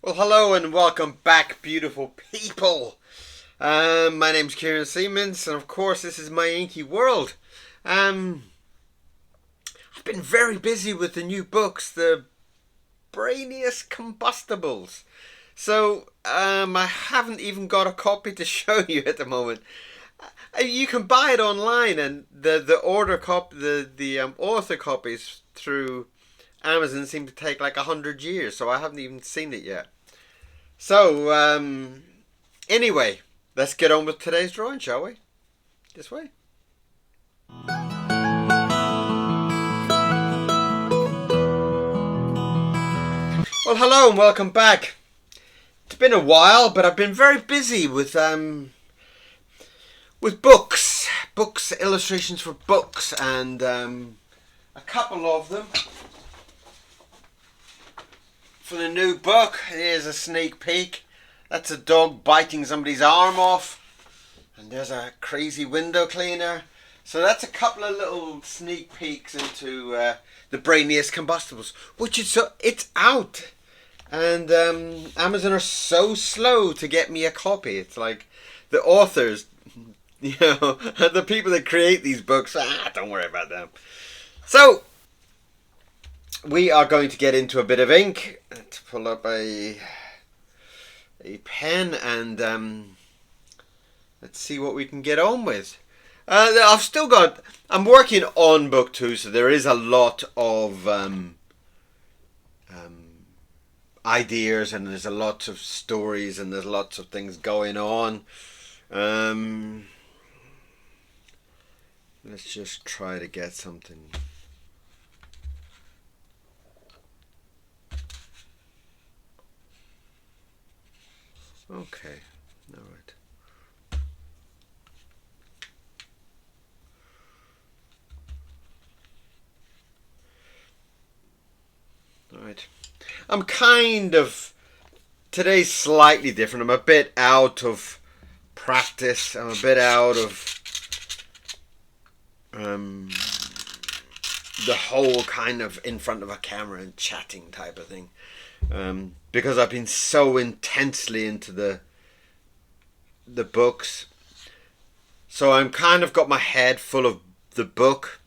Well, hello and welcome back, beautiful people. My name's Kieron Seamons, and of course, this is my inky world. I've been very busy with the new books, the Brainious Combustables. So, I haven't even got a copy to show you at the moment. You can buy it online, and the author copies through Amazon seem to take like 100 years, so I haven't even seen it yet. So, anyway, let's get on with today's drawing, shall we? This way. Well, hello and welcome back. It's been a while, but I've been very busy with books, illustrations for books, and a couple of them for the new book. Here's a sneak peek. That's a dog biting somebody's arm off, and there's a crazy window cleaner. So that's a couple of little sneak peeks into the Brainious Combustables, which is it's out, and Amazon are so slow to get me a copy. It's like the authors, the people that create these books. Don't worry about them. So we are going to get into a bit of ink. To pull up a pen and let's see what we can get on with. I'm working on book 2, so there is a lot of ideas, and there's a lot of stories, and there's lots of things going on. Let's just try to get something. Okay, all right. All right. I'm kind of, today's slightly different. I'm a bit out of practice. I'm a bit out of the whole kind of in front of a camera and chatting type of thing. Because I've been so intensely into the books, so I'm kind of got my head full of the book.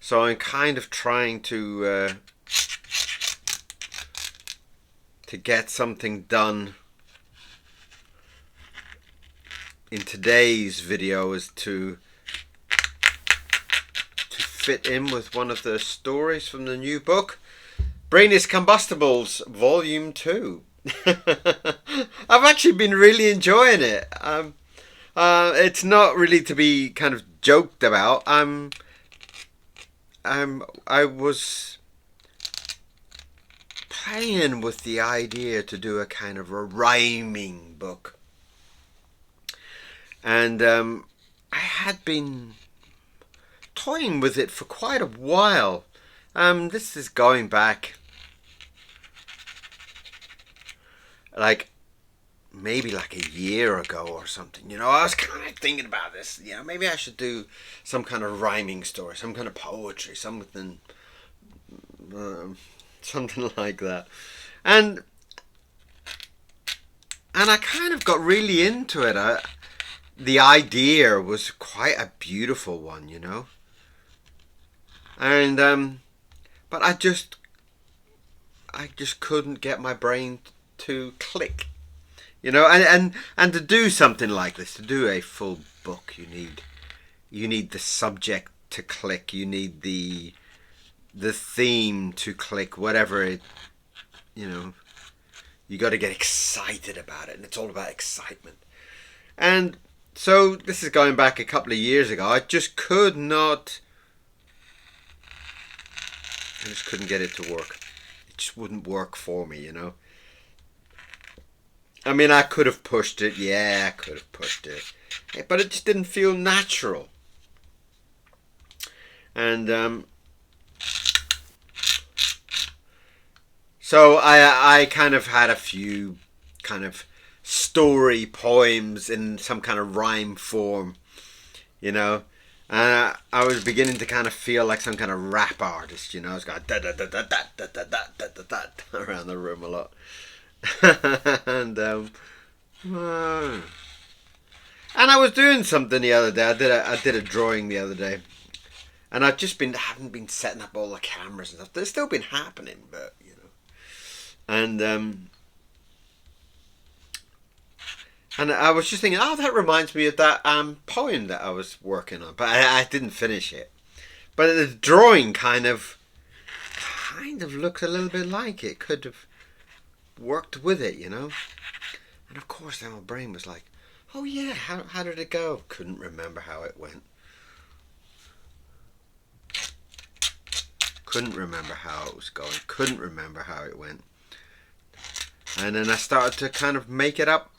So I'm kind of trying to get something done in today's video, is to fit in with one of the stories from the new book, Brainious Combustables, Volume 2. I've actually been really enjoying it. It's not really to be kind of joked about. I was playing with the idea to do a kind of a rhyming book. And I had been toying with it for quite a while. This is going back maybe like a year ago or something. I was kind of thinking about this. Maybe I should do some kind of rhyming story, some kind of poetry, something like that. And I kind of got really into it. The idea was quite a beautiful one, and but I just couldn't get my brain to click, and to do something like this, to do a full book, you need the subject to click, you need the theme to click, whatever it, you got to get excited about it, and it's all about excitement. And so this is going back a couple of years ago. I just couldn't get it to work. It just wouldn't work for me, I mean, I could have pushed it. Yeah, I could have pushed it. But it just didn't feel natural. And so I kind of had a few kind of story poems in some kind of rhyme form, I was beginning to kind of feel like some kind of rap artist, you know. I was going da da da da da da da da da da da around the room a lot, and uh, and I was doing something the other day. I did a drawing the other day, and I've just been haven't been setting up all the cameras and stuff. There's still been happening, but you know, and I was just thinking, oh, that reminds me of that poem that I was working on, but I didn't finish it. But the drawing kind of looked a little bit like it. Could have worked with it, you know. And of course, then my brain was like, oh yeah, how did it go? Couldn't remember how it went. Couldn't remember how it was going. Couldn't remember how it went. And then I started to kind of make it up.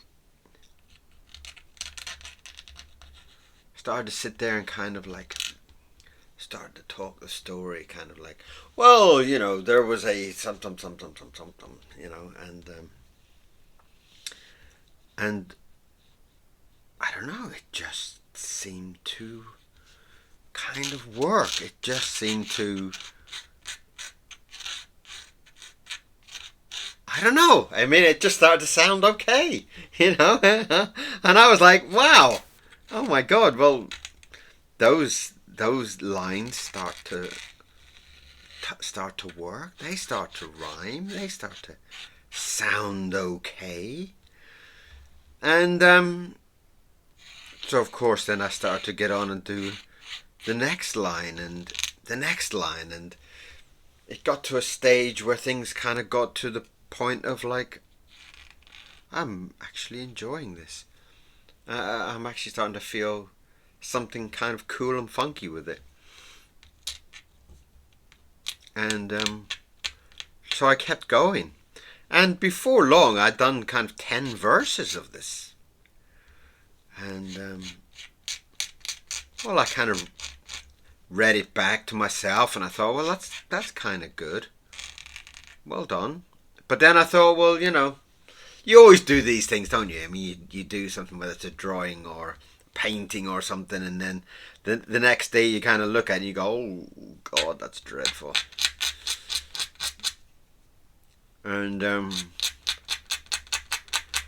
Started to sit there and kind of like start to talk the story, kind of like, well, you know, there was a something, you know, and I don't know, it just seemed to kind of work. It just seemed to, I don't know. I mean, it just started to sound okay, you know, and I was like, wow, oh my God, well, those lines start to work. They start to rhyme. They start to sound okay. And so of course then I started to get on and do the next line and the next line, and it got to a stage where things kind of got to the point of like, I'm actually enjoying this. I'm actually starting to feel something kind of cool and funky with it. And so I kept going. And before long, I'd done kind of 10 verses of this. And, well, I kind of read it back to myself, and I thought, well, that's kind of good. Well done. But then I thought, well, you know, you always do these things, don't you? I mean, you do something, whether it's a drawing or painting or something, and then the next day you kind of look at it and you go, oh God, that's dreadful. And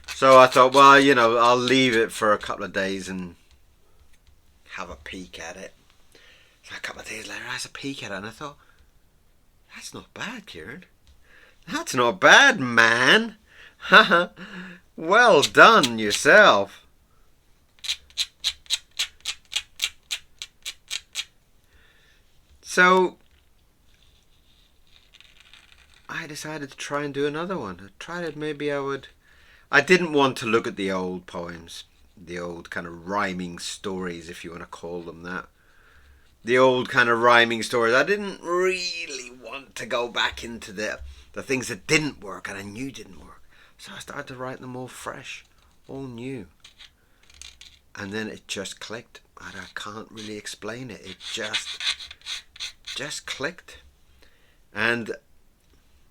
so I thought, well, you know, I'll leave it for a couple of days and have a peek at it. So a couple of days later I had a peek at it, and I thought, that's not bad, Kieron. That's not bad, man. Well done yourself. So I decided to try and do another one. I tried it, maybe I didn't want to look at the old poems, the old kind of rhyming stories, if you want to call them that. The old kind of rhyming stories. I didn't really want to go back into the things that didn't work and I knew didn't work. So I started to write them all fresh, all new. And then it just clicked. And I can't really explain it. It just clicked. And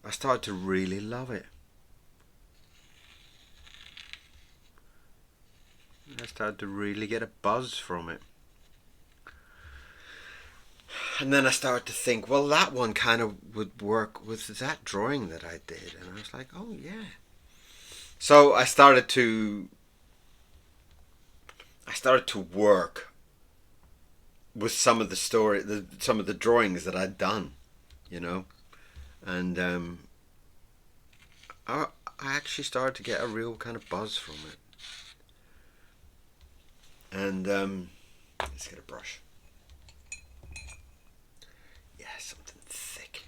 I started to really love it. I started to really get a buzz from it. And then I started to think, well, that one kind of would work with that drawing that I did. And I was like, oh yeah. So I started to work with some of the some of the drawings that I'd done, you know. And I actually started to get a real kind of buzz from it. And let's get a brush. Yeah, something thick.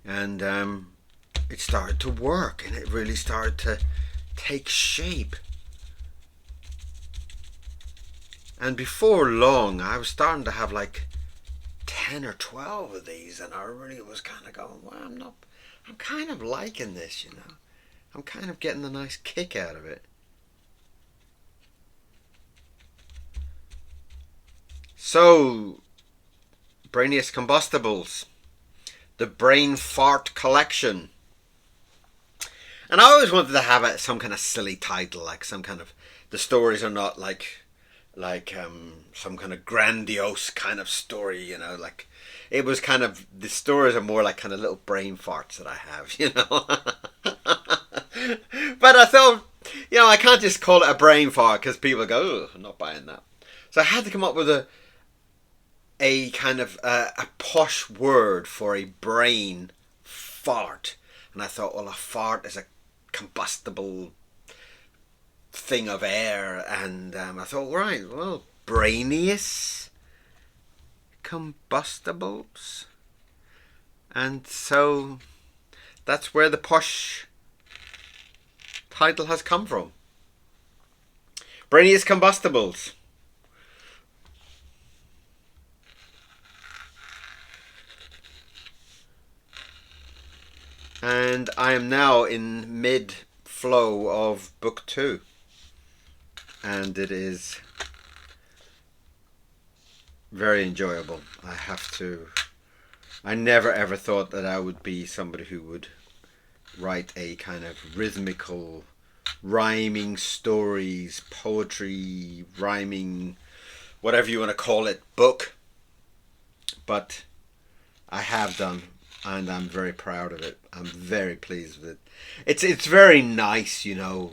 And it started to work, and it really started to take shape. And before long, I was starting to have like 10 or 12 of these, and I really was kind of going, well, I'm kind of liking this, you know. I'm kind of getting a nice kick out of it. So, Brainious Combustables, the Brain Fart Collection. And I always wanted to have some kind of silly title, like some kind of, the stories are not like some kind of grandiose kind of story, you know, like it was kind of, the stories are more like kind of little brain farts that I have, you know. But I thought, you know, I can't just call it a brain fart because people go, oh, I'm not buying that. So I had to come up with a kind of a posh word for a brain fart. And I thought, well, a fart is a combustible thing of air. And I thought, right, well, Brainious Combustables. And so that's where the posh title has come from. Brainious Combustables. And I am now in mid-flow of book 2. And it is very enjoyable. I never ever thought that I would be somebody who would write a kind of rhythmical, rhyming stories, poetry, rhyming, whatever you want to call it, book. But I have done, and I'm very proud of it. I'm very pleased with it. It's very nice, you know,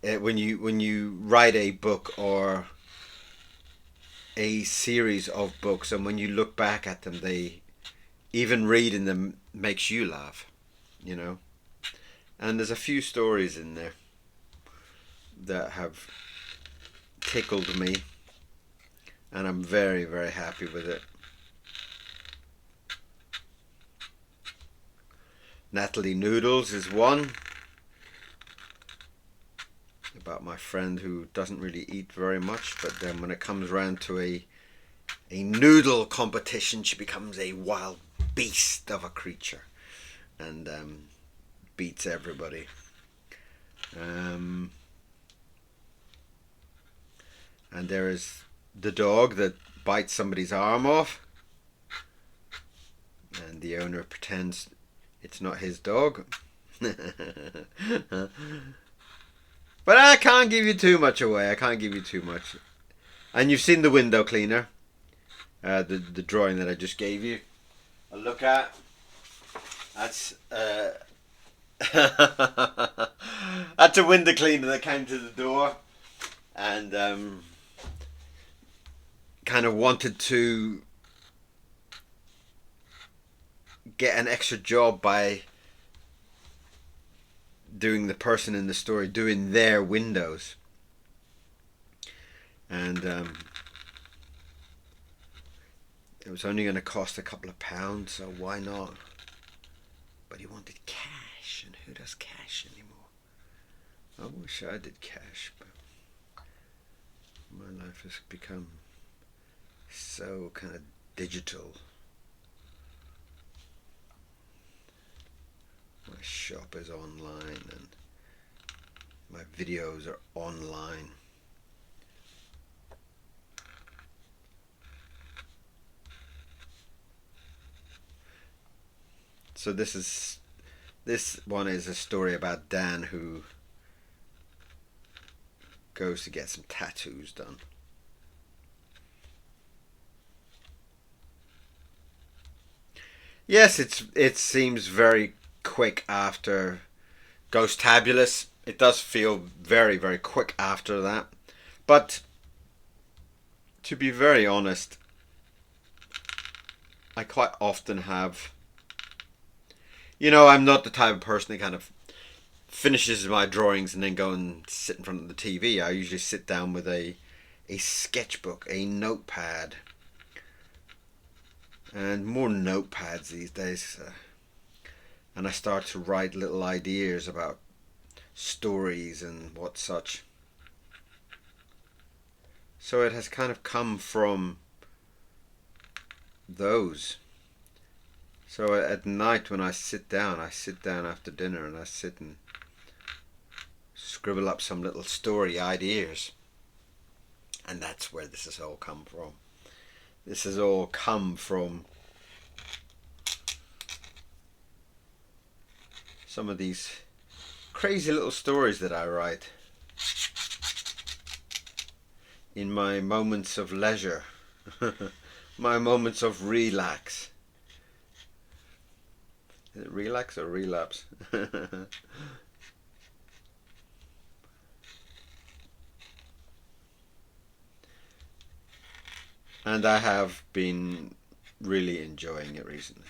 when you write a book or a series of books, and when you look back at them, even reading them makes you laugh, you know. And there's a few stories in there that have tickled me, and I'm very, very happy with it. Natalie Noodles is one, about my friend who doesn't really eat very much, but then when it comes around to a noodle competition, she becomes a wild beast of a creature and beats everybody. And there is the dog that bites somebody's arm off, and the owner pretends it's not his dog. But I can't give you too much away. I can't give you too much. And you've seen the window cleaner, the drawing that I just gave you a look at. That's that's a window cleaner that came to the door and kind of wanted to get an extra job by doing the person in the story doing their windows, and it was only going to cost a couple of pounds, so why not? But he wanted cash, and who does cash anymore? I wish I did cash, but my life has become so kind of digital. My shop is online and my videos are online. So this one is a story about Dan who goes to get some tattoos done. Yes, it seems very quick after Ghostabulous. It does feel very, very quick after that. But to be very honest, I quite often have, you know, I'm not the type of person that kind of finishes my drawings and then go and sit in front of the TV. I usually sit down with a sketchbook, a notepad, and more notepads these days. And I start to write little ideas about stories and what such. So it has kind of come from those. So at night when I sit down after dinner and I sit and scribble up some little story ideas. And that's where this has all come from. This has all come from some of these crazy little stories that I write in my moments of leisure, my moments of relax. Is it relax or relapse? And I have been really enjoying it recently.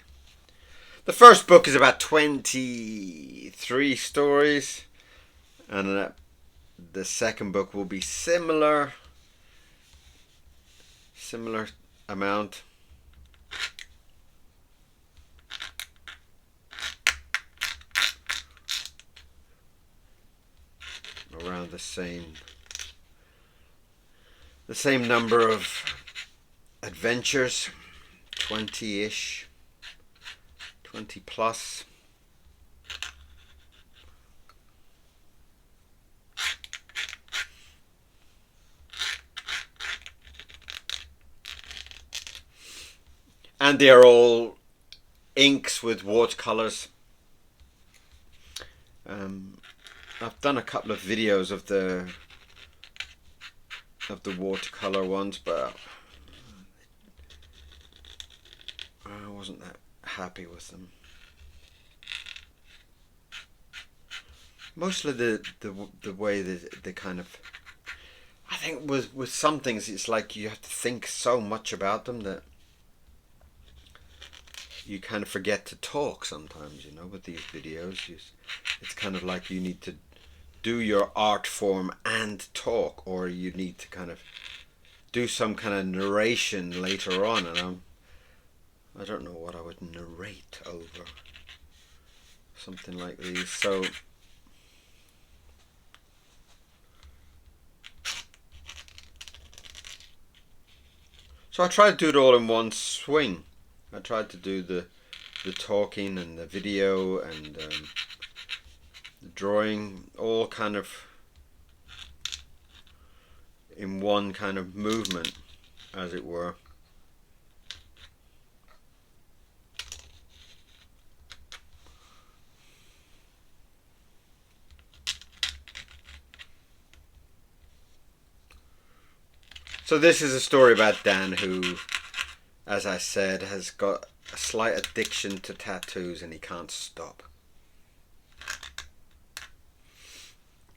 The first book is about 23 stories, and the second book will be similar amount. Around the same number of adventures, 20-ish, 20 plus. And they are all inks with watercolors. I've done a couple of videos of the watercolor ones, but I wasn't that happy with them. Mostly the way they kind of, I think with some things it's like you have to think so much about them that you kind of forget to talk sometimes, with these videos. It's kind of like you need to do your art form and talk, or you need to kind of do some kind of narration later on, and I don't know what I would narrate over something like these. So I tried to do it all in one swing. I tried to do the talking and the video and the drawing all kind of in one kind of movement, as it were. So this is a story about Dan who, as I said, has got a slight addiction to tattoos and he can't stop.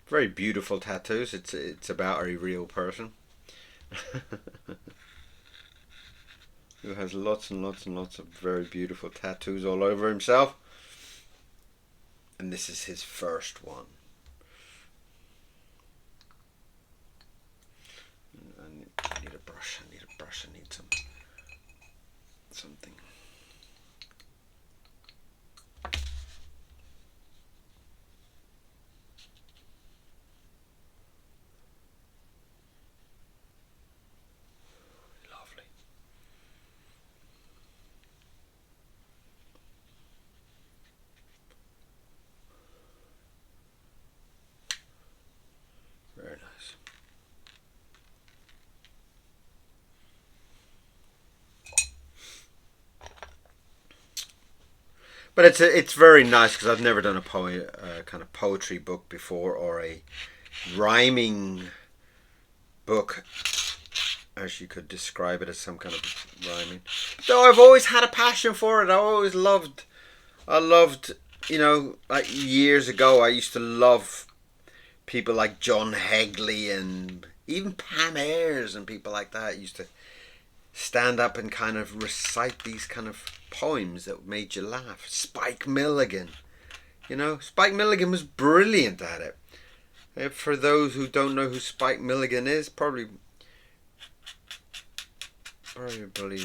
Very beautiful tattoos. It's about a real person who has lots and lots and lots of very beautiful tattoos all over himself. And this is his first one. I need a brush. I need something. Lovely. Very nice. But it's very nice because I've never done a kind of poetry book before, or a rhyming book, as you could describe it, as some kind of rhyming. Though I've always had a passion for it. I loved, like years ago, I used to love people like John Hegley and even Pam Ayres and people like that. Used to stand up and kind of recite these kind of poems that made you laugh. Spike Milligan. Spike Milligan was brilliant at it. For those who don't know who Spike Milligan is, probably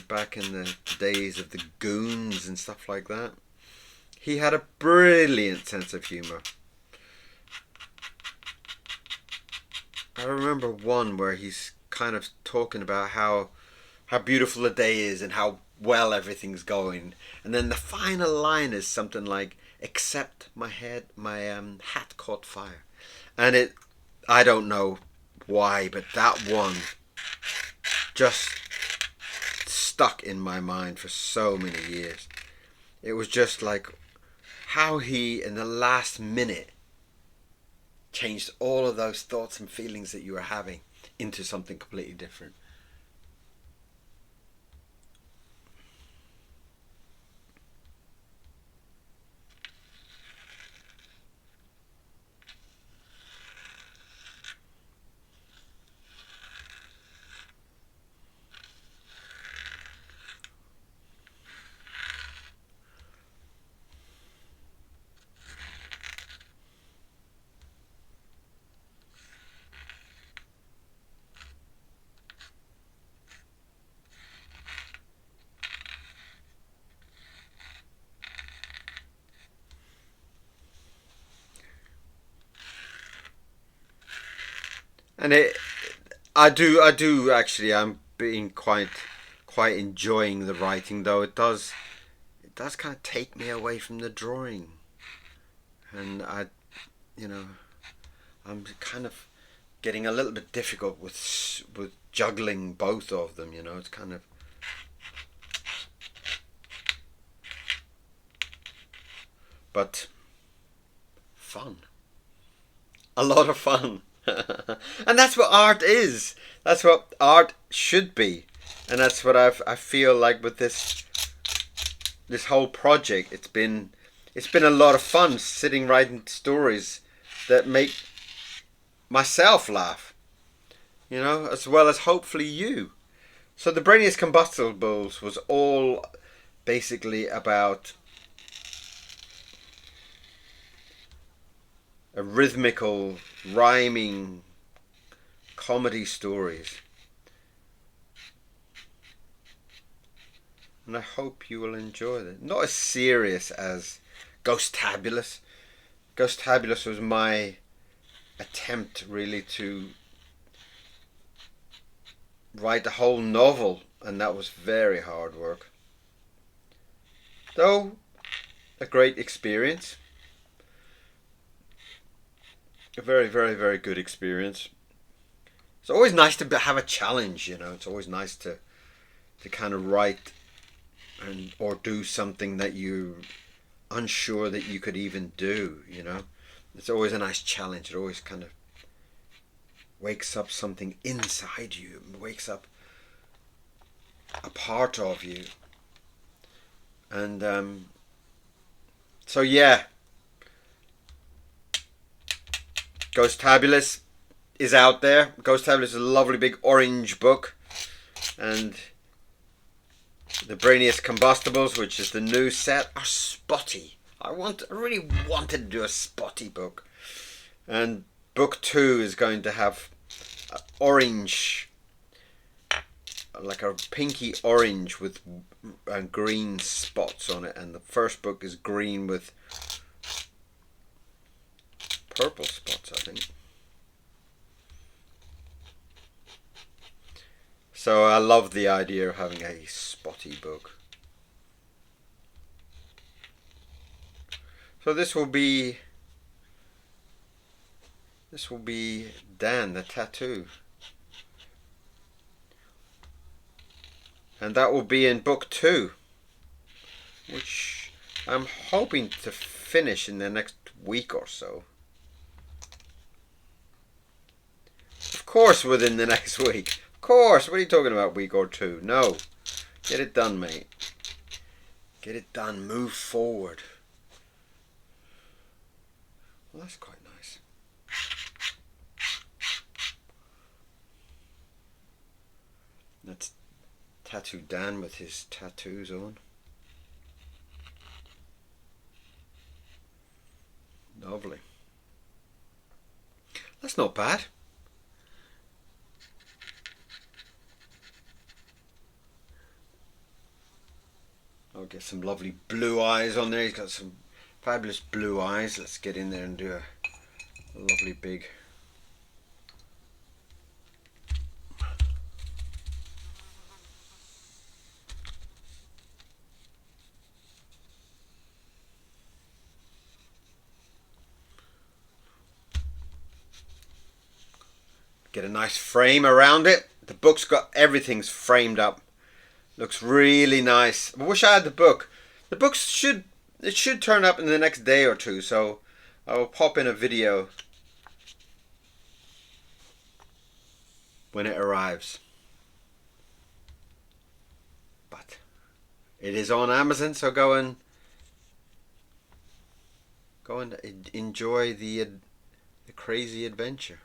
back in the days of the Goons and stuff like that, he had a brilliant sense of humour. I remember one where he's kind of talking about how beautiful the day is and how well everything's going, and then the final line is something like, except my hat caught fire. And I don't know why, but that one just stuck in my mind for so many years. It was just like how he, in the last minute, changed all of those thoughts and feelings that you were having into something completely different. And I do actually. I'm being quite enjoying the writing, though it does kind of take me away from the drawing, and you know, I'm kind of getting a little bit difficult with juggling both of them. You know, it's kind of. But fun, a lot of fun. And that's what art is. That's what art should be, and that's what I feel like with this whole project. It's been a lot of fun sitting writing stories that make myself laugh, you know, as well as hopefully you. So the Brainious Combustables was all basically about a rhythmical, rhyming comedy stories. And I hope you will enjoy it. Not as serious as Ghostabulous. Ghostabulous was my attempt really to write a whole novel, and that was very hard work. Though a great experience. A very, very, very good experience. It's always nice to have a challenge, you know. It's always nice to kind of write or do something that you're unsure that you could even do, you know. It's always a nice challenge. It always kind of wakes up something inside you. It wakes up a part of you. And so yeah, Ghostabulous is out there. Ghostabulous is a lovely big orange book, and the Brainious Combustables, which is the new set, are spotty. I really wanted to do a spotty book, and book 2 is going to have orange, like a pinky orange with green spots on it, and the first book is green with purple spots, I think. So I love the idea of having a spotty book. So this will be Dan, the tattoo. And that will be in book 2, which I'm hoping to finish in the next week or so. Of course, within the next week. Of course, what are you talking about, week or two? No. Get it done, mate. Get it done. Move forward. Well, that's quite nice. That's Tattoo Dan with his tattoos on. Lovely. That's not bad. I'll get some lovely blue eyes on there. He's got some fabulous blue eyes. Let's get in there and do a lovely big get a nice frame around it. The book's got everything's framed up. Looks really nice. I wish I had the book. The book should turn up in the next day or two, so I will pop in a video when it arrives. But it is on Amazon, so go and enjoy the crazy adventure.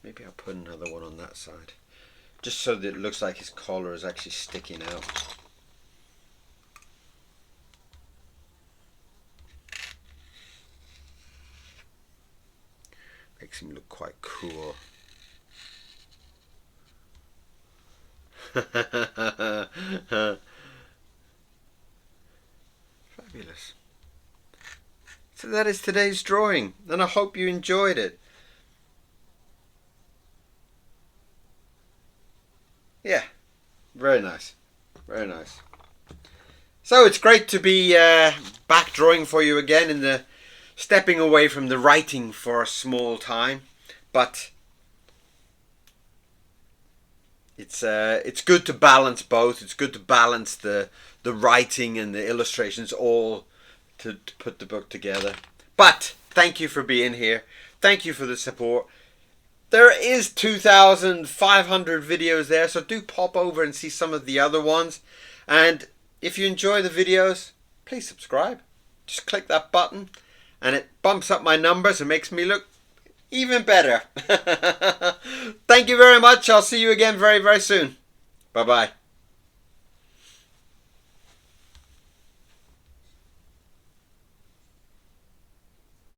Maybe I'll put another one on that side, just so that it looks like his collar is actually sticking out. Makes him look quite cool. Fabulous. So that is today's drawing, and I hope you enjoyed it. Yeah, very nice. Very nice. So it's great to be back drawing for you again, in the stepping away from the writing for a small time, but it's good to balance both. It's good to balance the writing and the illustrations all to put the book together. But thank you for being here. Thank you for the support. There is 2,500 videos there, so do pop over and see some of the other ones. And if you enjoy the videos, please subscribe. Just click that button and it bumps up my numbers and makes me look even better. Thank you very much. I'll see you again very, very soon. Bye-bye.